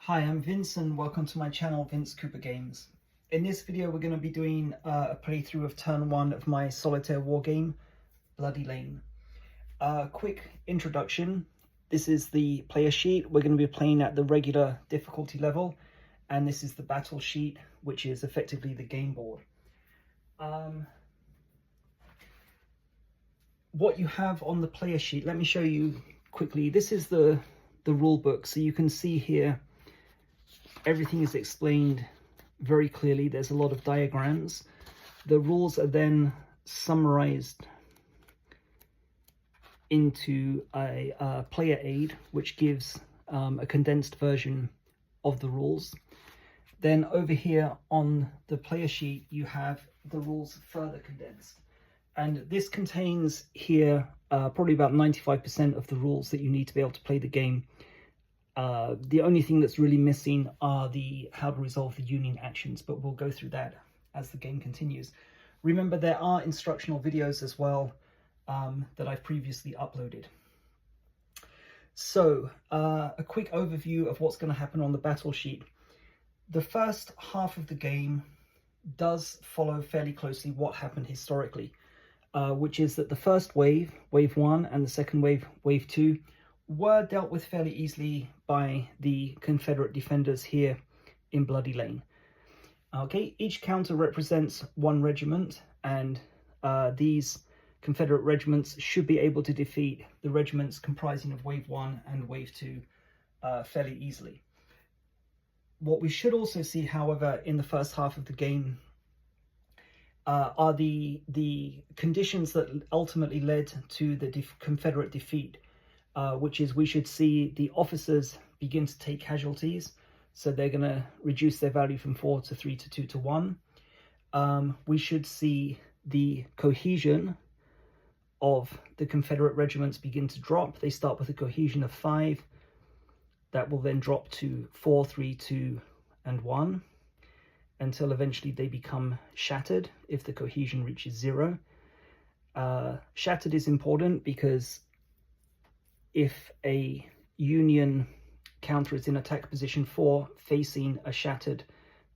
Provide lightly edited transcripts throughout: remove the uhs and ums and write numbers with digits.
Hi, I'm Vince and welcome to my channel, Vince Cooper Games. In this video, we're going to be doing a playthrough of turn 1 of my solitaire war game, Bloody Lane. Quick introduction. This is the player sheet. We're going to be playing at the regular difficulty level, and this is the battle sheet, which is effectively the game board. What you have on the player sheet, let me show you quickly. This is the rule book, so you can see here everything is explained very clearly. There's a lot of diagrams. The rules are then summarized into a player aid, which gives a condensed version of the rules. Then over here on the player sheet, you have the rules further condensed. And this contains here probably about 95% of the rules that you need to be able to play the game. The only thing that's really missing are the how to resolve the union actions, but we'll go through that as the game continues. Remember, there are instructional videos as well that I've previously uploaded. So a quick overview of what's going to happen on the battle sheet. The first half of the game does follow fairly closely what happened historically, which is that the first wave, wave 1, and the second wave, wave 2, were dealt with fairly easily by the Confederate defenders here in Bloody Lane. Okay, each counter represents one regiment, and these Confederate regiments should be able to defeat the regiments comprising of Wave 1 and Wave 2 fairly easily. What we should also see, however, in the first half of the game are the conditions that ultimately led to the Confederate defeat. Which is we should see the officers begin to take casualties. So they're going to reduce their value from 4 to 3 to 2 to 1. We should see the cohesion of the Confederate regiments begin to drop. They start with a cohesion of 5. That will then drop to 4, 3, 2, and 1, until eventually they become shattered if the cohesion reaches 0. Shattered is important because if a Union counter is in attack position 4 facing a shattered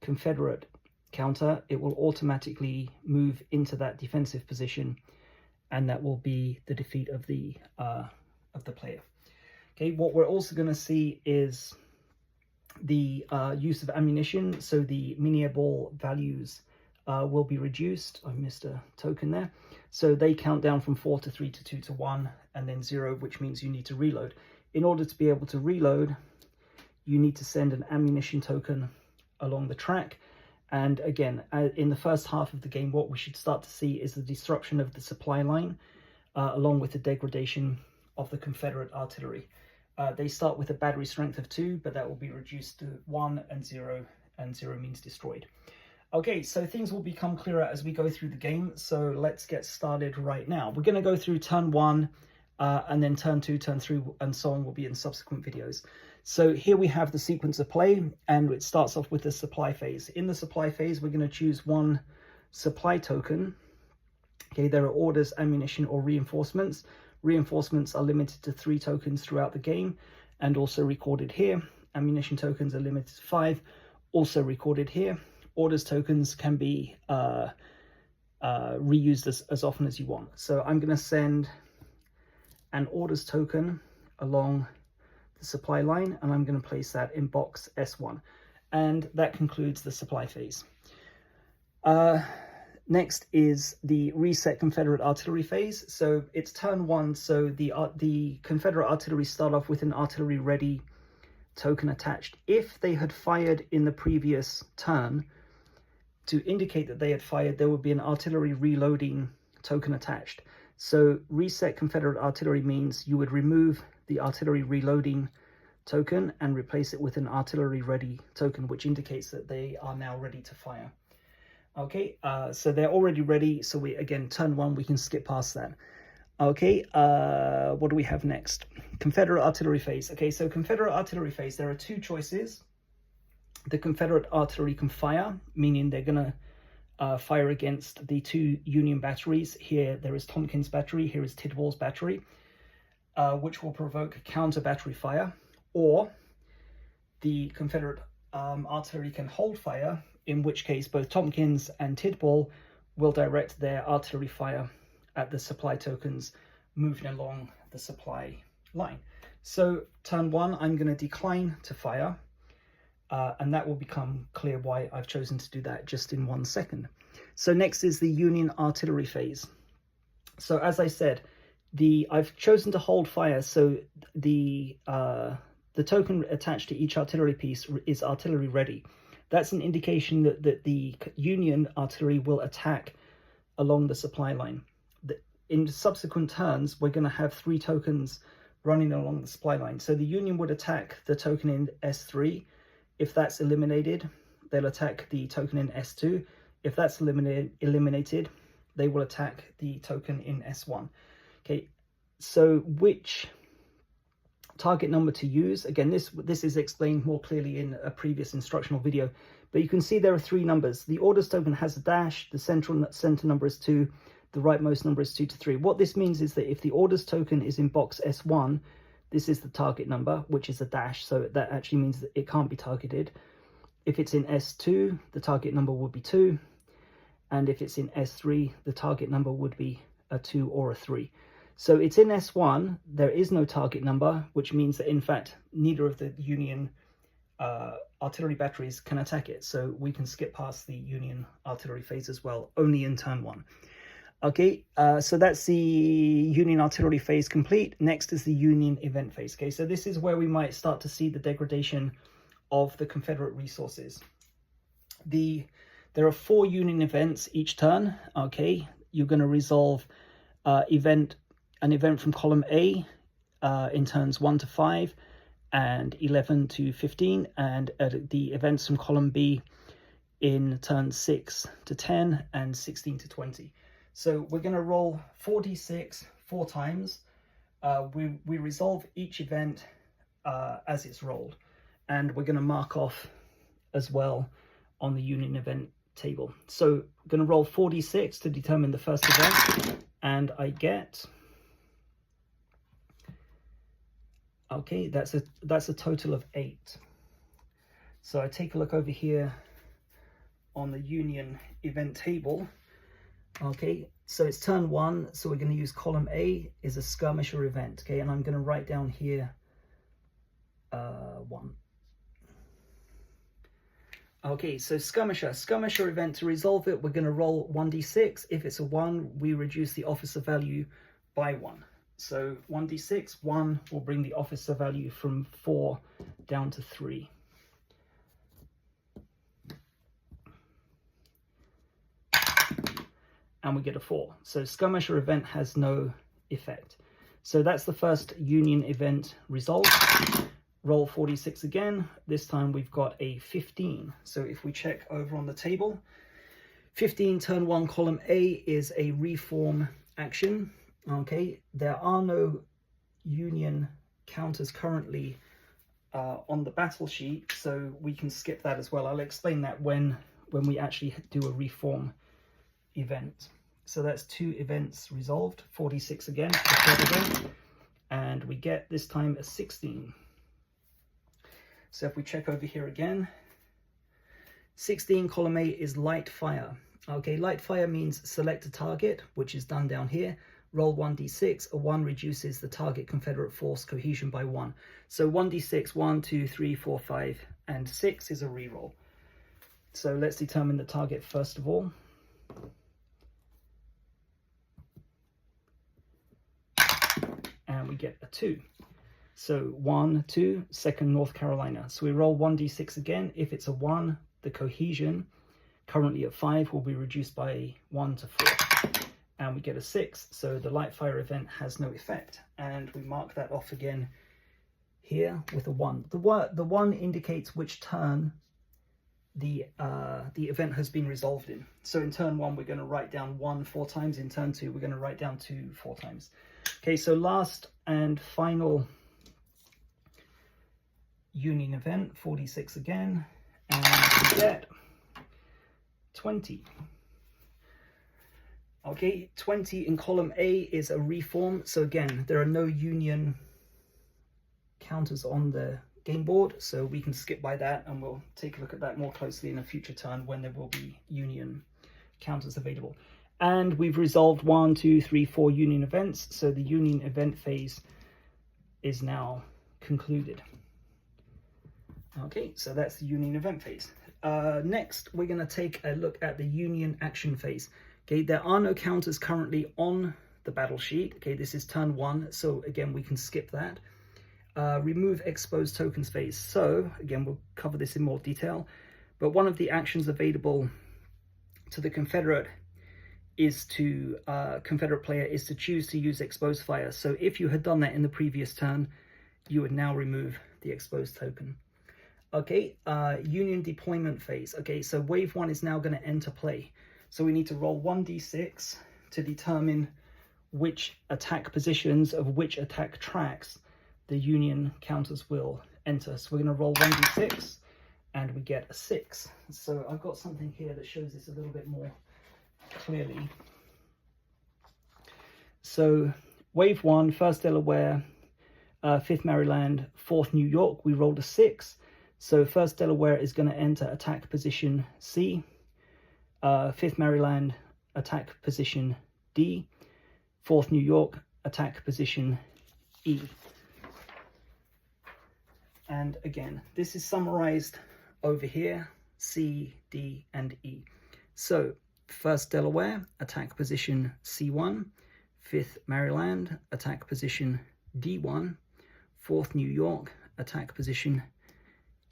Confederate counter, it will automatically move into that defensive position, and that will be the defeat of the player. Okay, what we're also going to see is the use of ammunition. So the minier ball values will be reduced. I missed a token there. So they count down from 4 to 3 to 2 to 1, and then 0, which means you need to reload. In order to be able to reload, you need to send an ammunition token along the track. And again, in the first half of the game, what we should start to see is the disruption of the supply line, along with the degradation of the Confederate artillery. They start with a battery strength of 2, but that will be reduced to 1 and 0 means destroyed. Okay, so things will become clearer as we go through the game, so let's get started right now. We're going to go through turn 1, and then turn 2, turn 3, and so on will be in subsequent videos. So here we have the sequence of play, and it starts off with the supply phase. In the supply phase, we're going to choose one supply token. Okay, there are orders, ammunition, or reinforcements. Reinforcements are limited to 3 tokens throughout the game, and also recorded here. Ammunition tokens are limited to 5, also recorded here. Orders tokens can be reused as often as you want. So I'm going to send an orders token along the supply line, and I'm going to place that in box S1. And that concludes the supply phase. Next is the reset Confederate artillery phase. So it's turn 1, so the Confederate artillery start off with an artillery ready token attached. If they had fired in the previous turn, to indicate that they had fired, there would be an artillery reloading token attached. So reset Confederate artillery means you would remove the artillery reloading token and replace it with an artillery ready token, which indicates that they are now ready to fire. Okay, so they're already ready. So we, again, turn 1, we can skip past that. Okay, what do we have next? Confederate artillery phase. Okay, so Confederate artillery phase, there are 2 choices. The Confederate artillery can fire, meaning they're going to fire against the 2 Union batteries. Here there is Tompkins battery, here is Tidwell's battery, which will provoke counter battery fire. Or the Confederate artillery can hold fire, in which case both Tompkins and Tidball will direct their artillery fire at the supply tokens moving along the supply line. So turn 1, I'm going to decline to fire, and that will become clear why I've chosen to do that just in 1 second. So next is the Union artillery phase. So as I said, I've chosen to hold fire, so the token attached to each artillery piece is artillery ready. That's an indication that the Union artillery will attack along the supply line. In subsequent turns, we're going to have 3 tokens running along the supply line. So the Union would attack the token in S3. If that's eliminated, they'll attack the token in S2. If that's eliminated, they will attack the token in S1. Okay, so which target number to use? Again, this is explained more clearly in a previous instructional video, but you can see there are 3 numbers. The orders token has a dash, the center number is 2, the rightmost number is 2 to 3. What this means is that if the orders token is in box S1, this is the target number, which is a dash, so that actually means that it can't be targeted. If it's in S2, the target number would be 2, and if it's in S3, the target number would be a 2 or a 3. So it's in S1, there is no target number, which means that in fact neither of the Union artillery batteries can attack it. So we can skip past the Union artillery phase as well, only in turn 1. Okay, so that's the Union artillery phase complete. Next is the Union event phase. Okay, so this is where we might start to see the degradation of the Confederate resources. There are 4 Union events each turn. Okay, you're going to resolve an event from column A in turns 1 to 5 and 11 to 15, and the events from column B in turns 6 to 10 and 16 to 20. So we're going to roll 4d6 4 times. We resolve each event as it's rolled, and we're going to mark off as well on the Union event table. So I'm going to roll 4d6 to determine the first event, and I get, okay, that's a total of 8. So I take a look over here on the Union event table. Okay, so it's turn 1, so we're going to use column A is a skirmisher event. Okay, and I'm going to write down here 1. Okay, so skirmisher event. To resolve it, we're going to roll 1d6. If it's a 1, we reduce the officer value by 1. So 1d6, 1 will bring the officer value from 4 down to 3. And we get a 4. So skirmisher event has no effect. So that's the first Union event result. Roll 46 again. This time we've got a 15. So if we check over on the table, 15 turn 1 column A is a reform action. Okay, there are no Union counters currently on the battle sheet, so we can skip that as well. I'll explain that when we actually do a reform event. So that's 2 events resolved. 46 again, the third event, and we get this time a 16. So if we check over here again, 16 column A is light fire. Okay, light fire means select a target, which is done down here. Roll 1d6. A 1 reduces the target Confederate force cohesion by 1. So 1d6, 1, 2, 3, 4, 5, and 6 is a reroll. So let's determine the target first of all. And we get a 2. So 1, 2, second North Carolina. So we roll 1d6 again. If it's a 1, the cohesion, currently at 5, will be reduced by 1 to 4. And we get a 6. So the light fire event has no effect. And we mark that off again here with a 1. The 1 indicates which turn the event has been resolved in. So in turn 1, we're going to write down 1 4 times. In turn 2, we're going to write down 2 4 times. Okay, so last and final Union event, 46 again, and we get 20. Okay, 20 in column A is a reform. So again, there are no Union counters on the game board, so we can skip by that, and we'll take a look at that more closely in a future turn when there will be Union counters available. And we've resolved 1, 2, 3, 4 Union events, so the Union event phase is now concluded. Okay, so that's the Union event phase. Next, we're going to take a look at the Union action phase. Okay, there are no counters currently on the battle sheet. Okay, this is turn 1, so again, we can skip that. Remove exposed tokens phase. So again, we'll cover this in more detail, but one of the actions available to the Confederate Confederate player is to choose to use exposed fire. So if you had done that in the previous turn, you would now remove the exposed token. Okay, Union deployment phase. Okay, so wave 1 is now going to enter play. So we need to roll 1d6 to determine which attack positions of which attack tracks the Union counters will enter. So we're going to roll 1d6 and we get a 6. So I've got something here that shows this a little bit more clearly. So wave 1, 1st Delaware, 5th Maryland, 4th New York, we rolled a 6. So 1st Delaware is going to enter attack position C, 5th Maryland, attack position D, 4th New York, attack position E. And again, this is summarized over here, C, D, and E. So 1st Delaware, attack position C1, 5th Maryland, attack position D1, 4th New York, attack position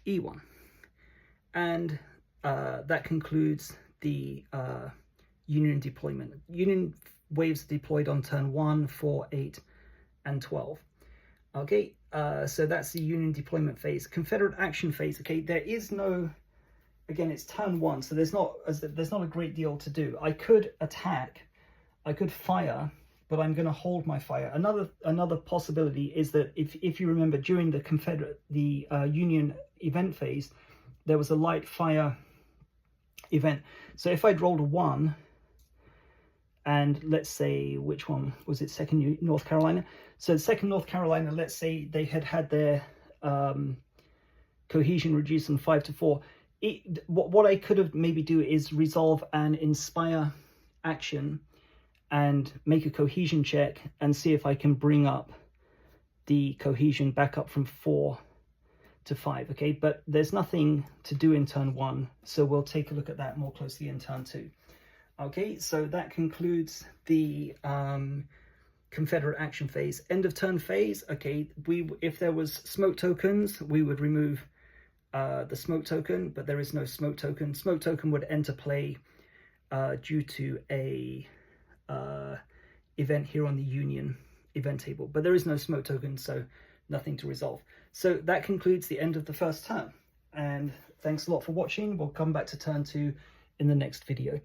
E1. And that concludes the Union deployment. Union waves deployed on turn 1, 4, 8, and 12. Okay, so that's the Union deployment phase. Confederate action phase. Okay, there is no, again, it's turn 1, so there's not a great deal to do. I could attack, I could fire, but I'm going to hold my fire. Another possibility is that if you remember, during the Union event phase, there was a light fire event. So if I'd rolled a 1, and let's say, which one was it? 2nd North Carolina. So 2nd North Carolina, let's say they had their cohesion reduced from 5 to 4. What I could have maybe do is resolve and inspire action and make a cohesion check and see if I can bring up the cohesion back up from 4 to 5. Okay, but there's nothing to do in turn 1, so we'll take a look at that more closely in turn 2. Okay, so that concludes the Confederate action phase. End of turn phase. Okay, if there was smoke tokens, we would remove the smoke token, but there is no smoke token. Smoke token would enter play due to a event here on the Union event table, but there is no smoke token, so nothing to resolve. So that concludes the end of the first turn, and thanks a lot for watching. We'll come back to turn 2 in the next video.